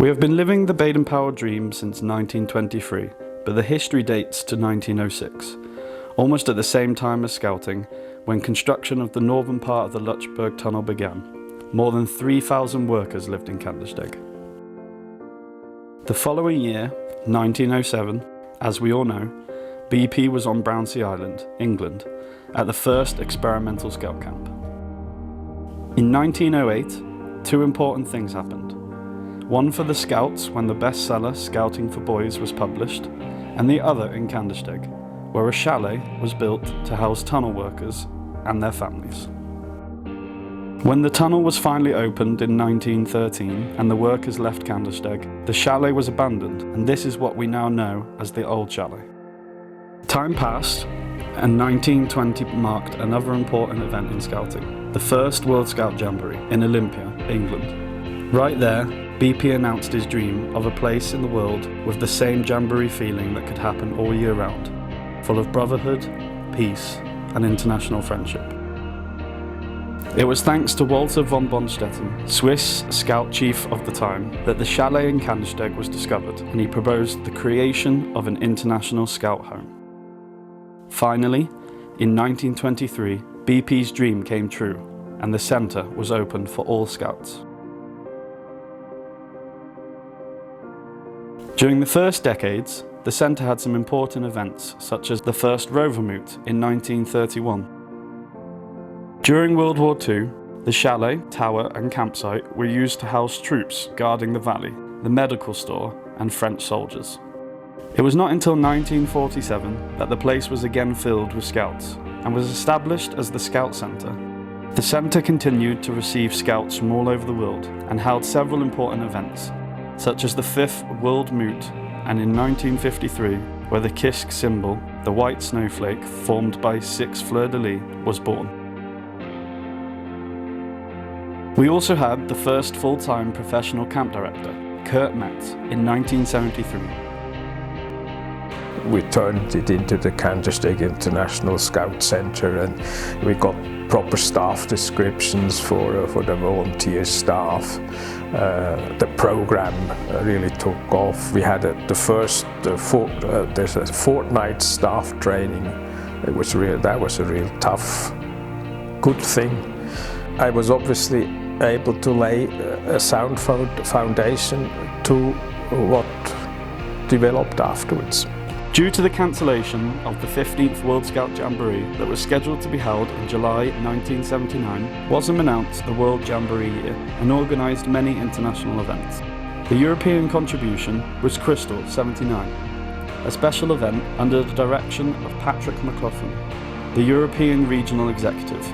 We have been living the Baden-Powell dream since 1923, but the history dates to 1906, almost at the same time as Scouting, when construction of the northern part of the Lutschberg Tunnel began. More than 3,000 workers lived in Kandersteg. The following year, 1907, as we all know, BP was on Brownsea Island, England, at the first experimental scout camp. In 1908, two important things happened. One for the Scouts when the bestseller Scouting for Boys was published, and the other in Kandersteg, where a chalet was built to house tunnel workers and their families. When the tunnel was finally opened in 1913 and the workers left Kandersteg, the chalet was abandoned, and this is what we now know as the Old Chalet. Time passed, and 1920 marked another important event in Scouting, the first World Scout Jamboree in Olympia, England. Right there, BP announced his dream of a place in the world with the same jamboree feeling that could happen all year round, full of brotherhood, peace, and international friendship. It was thanks to Walter von Bonstetten, Swiss Scout chief of the time, that the chalet in Kandersteg was discovered, and he proposed the creation of an international scout home. Finally, in 1923, BP's dream came true, and the centre was opened for all Scouts. During the first decades, the centre had some important events, such as the first rover moot in 1931. During World War II, the chalet, tower and campsite were used to house troops guarding the valley, the medical store and French soldiers. It was not until 1947 that the place was again filled with Scouts and was established as the Scout Centre. The centre continued to receive Scouts from all over the world and held several important events, such as the 5th World Moot, and in 1953, where the KISC symbol, the white snowflake formed by 6 fleurs-de-lis, was born. We also had the first full-time professional camp director, Kurt Metz, in 1973. We turned it into the Kandersteg International Scout Centre, and we got proper staff descriptions for the volunteer staff. The program really took off. We had there's a fortnight staff training. That was a real tough, good thing. I was obviously able to lay a sound foundation to what developed afterwards. Due to the cancellation of the 15th World Scout Jamboree that was scheduled to be held in July 1979, WASM announced the World Jamboree Year and organised many international events. The European contribution was Crystal 79, a special event under the direction of Patrick McLaughlin, the European Regional Executive,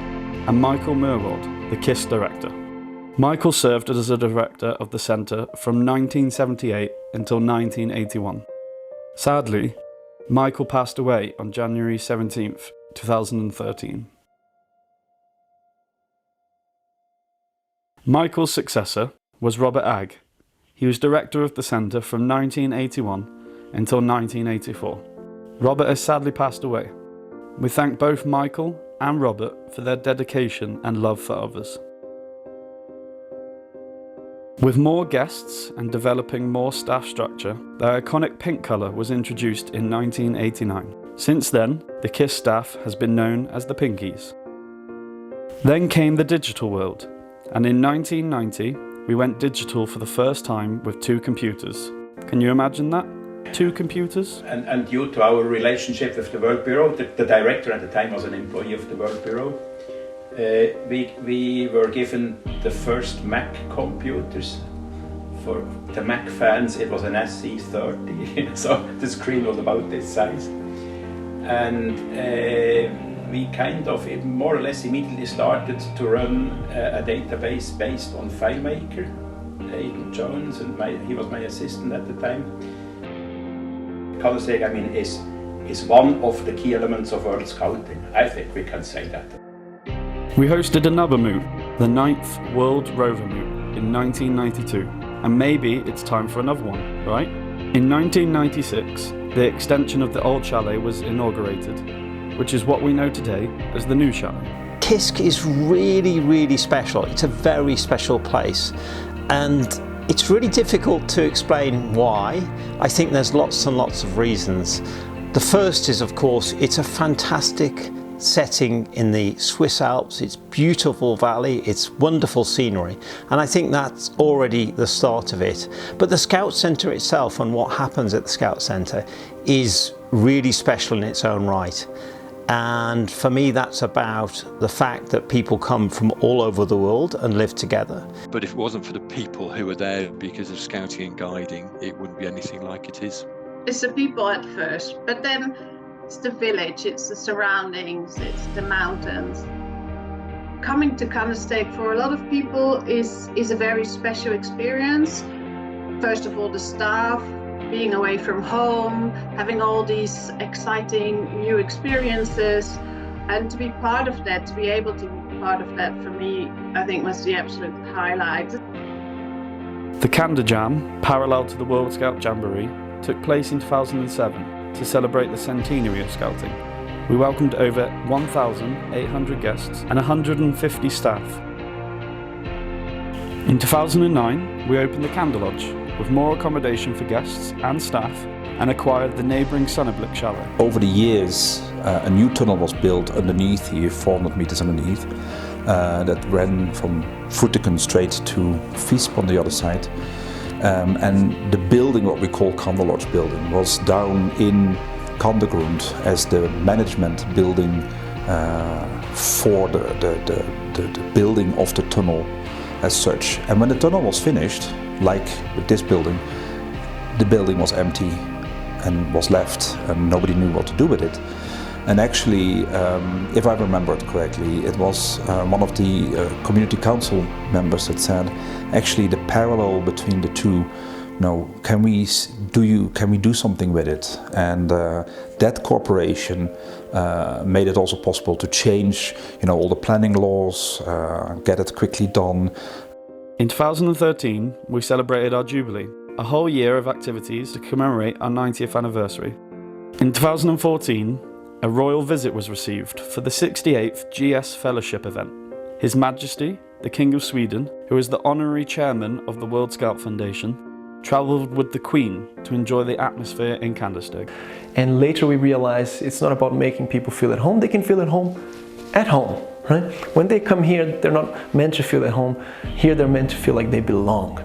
and Michael Merwald, the KISC Director. Michael served as a director of the centre from 1978 until 1981. Sadly, Michael passed away on January 17, 2013. Michael's successor was Robert Agg. He was director of the centre from 1981 until 1984. Robert has sadly passed away. We thank both Michael and Robert for their dedication and love for others. With more guests and developing more staff structure, the iconic pink colour was introduced in 1989. Since then, the KISC staff has been known as the Pinkies. Then came the digital world, and in 1990 we went digital for the first time with 2 computers. Can you imagine that? 2 computers? And due to our relationship with the World Bureau, the director at the time was an employee of the World Bureau. We were given the first Mac computers. For the Mac fans, it was an SC30, so the screen was about this size. And we kind of more or less immediately started to run a database based on FileMaker. Aidan Jones, and he was my assistant at the time. Kandersteg, is one of the key elements of World Scouting. I think we can say that. We hosted another moot, the 9th World Rover Moot, in 1992, and maybe it's time for another one, right? In 1996, the extension of the old chalet was inaugurated, which is what we know today as the new chalet. KISC is really, really special. It's a very special place, and It's really difficult to explain why. I think there's lots and lots of reasons. The first is, of course, it's a fantastic setting in the Swiss Alps. It's beautiful valley, it's wonderful scenery, and I think that's already the start of it. But the Scout Centre itself and what happens at the Scout Centre is really special in its own right. And for me, that's about the fact that people come from all over the world and live together. But if it wasn't for the people who were there because of scouting and guiding, it wouldn't be anything like it is. It's the people at first, but then it's the village, it's the surroundings, it's the mountains. Coming to Kandersteg for a lot of people is a very special experience. First of all, the staff, being away from home, having all these exciting new experiences, and to be part of that, to be able to be part of that, for me, I think was the absolute highlight. The Kanderjam, parallel to the World Scout Jamboree, took place in 2007 to celebrate the centenary of Scouting. We welcomed over 1,800 guests and 150 staff. In 2009, we opened the Kander Lodge, with more accommodation for guests and staff, and acquired the neighbouring Sonnenblick Chalet. Over the years, a new tunnel was built underneath here, 400 meters underneath, that ran from Voetiken straight to Visp on the other side. And the building, what we call Kander Lodge building, was down in Kandergrund as the management building for the building of the tunnel as such. And when the tunnel was finished, like with this building, the building was empty and was left and nobody knew what to do with it. And actually, if I remember it correctly, it was one of the community council members that said, actually the parallel between the two, can we do something with it? And that cooperation made it also possible to change, all the planning laws, get it quickly done. In 2013, we celebrated our Jubilee, a whole year of activities to commemorate our 90th anniversary. In 2014, a royal visit was received for the 68th GS Fellowship event. His Majesty, the King of Sweden, who is the honorary chairman of the World Scout Foundation, travelled with the Queen to enjoy the atmosphere in Kandersteg. And later we realized it's not about making people feel at home, they can feel at home, right? When they come here, they're not meant to feel at home. Here they're meant to feel like they belong.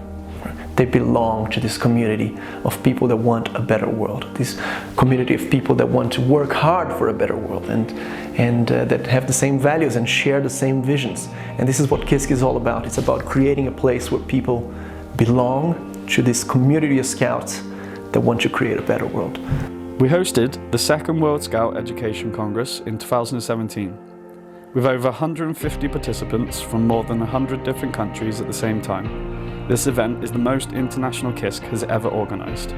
They belong to this community of people that want a better world, this community of people that want to work hard for a better world and that have the same values and share the same visions. And this is what KISC is all about. It's about creating a place where people belong to this community of scouts that want to create a better world. We hosted the second World Scout Education Congress in 2017, with over 150 participants from more than 100 different countries at the same time. This event is the most international KISC has ever organised.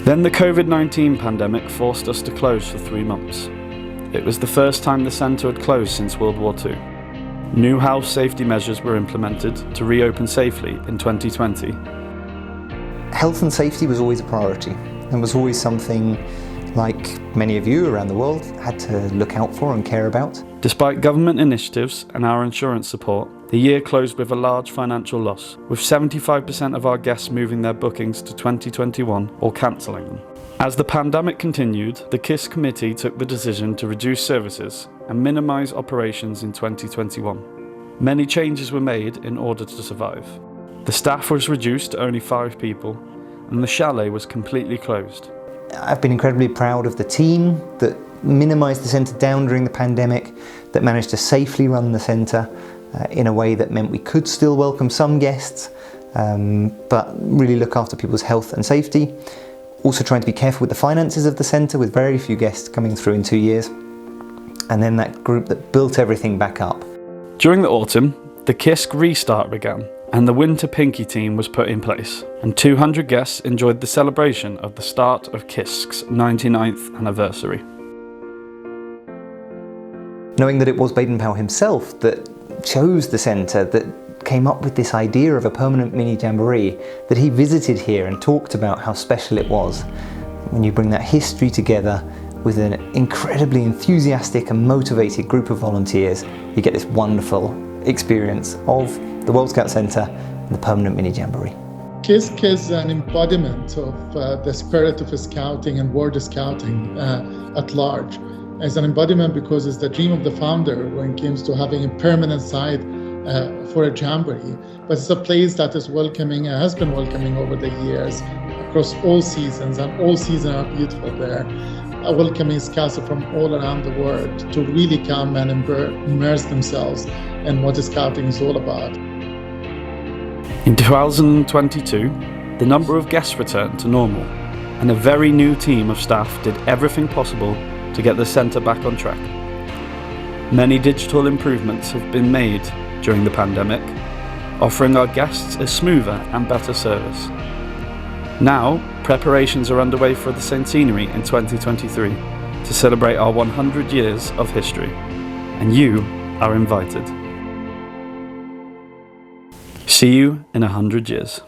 Then the COVID-19 pandemic forced us to close for 3 months. It was the first time the centre had closed since World War II. New health safety measures were implemented to reopen safely in 2020. Health and safety was always a priority and was always something, like many of you around the world, had to look out for and care about. Despite government initiatives and our insurance support, the year closed with a large financial loss, with 75% of our guests moving their bookings to 2021 or cancelling them. As the pandemic continued, the KISC committee took the decision to reduce services and minimise operations in 2021. Many changes were made in order to survive. The staff was reduced to only 5 people, and the chalet was completely closed. I've been incredibly proud of the team that minimised the centre down during the pandemic, that managed to safely run the centre in a way that meant we could still welcome some guests, but really look after people's health and safety. Also trying to be careful with the finances of the centre, with very few guests coming through in 2 years. And then that group that built everything back up. During the autumn, the KISC restart began, and the winter Pinkie team was put in place, and 200 guests enjoyed the celebration of the start of KISC's 99th anniversary. Knowing that it was Baden-Powell himself that chose the centre, that came up with this idea of a permanent mini jamboree, that he visited here and talked about how special it was. When you bring that history together with an incredibly enthusiastic and motivated group of volunteers, you get this wonderful experience of the World Scout Centre and the permanent mini jamboree. KISC is an embodiment of the spirit of Scouting and World Scouting at large. It's an embodiment because it's the dream of the founder when it comes to having a permanent site for a jamboree. But it's a place that is welcoming and has been welcoming over the years across all seasons, and all seasons are beautiful there. Welcoming scouts from all around the world to really come and immerse themselves in what Scouting is all about. In 2022, the number of guests returned to normal, and a very new team of staff did everything possible to get the centre back on track. Many digital improvements have been made during the pandemic, offering our guests a smoother and better service. Now, preparations are underway for the Centenary in 2023 to celebrate our 100 years of history, and you are invited. See you in 100 years.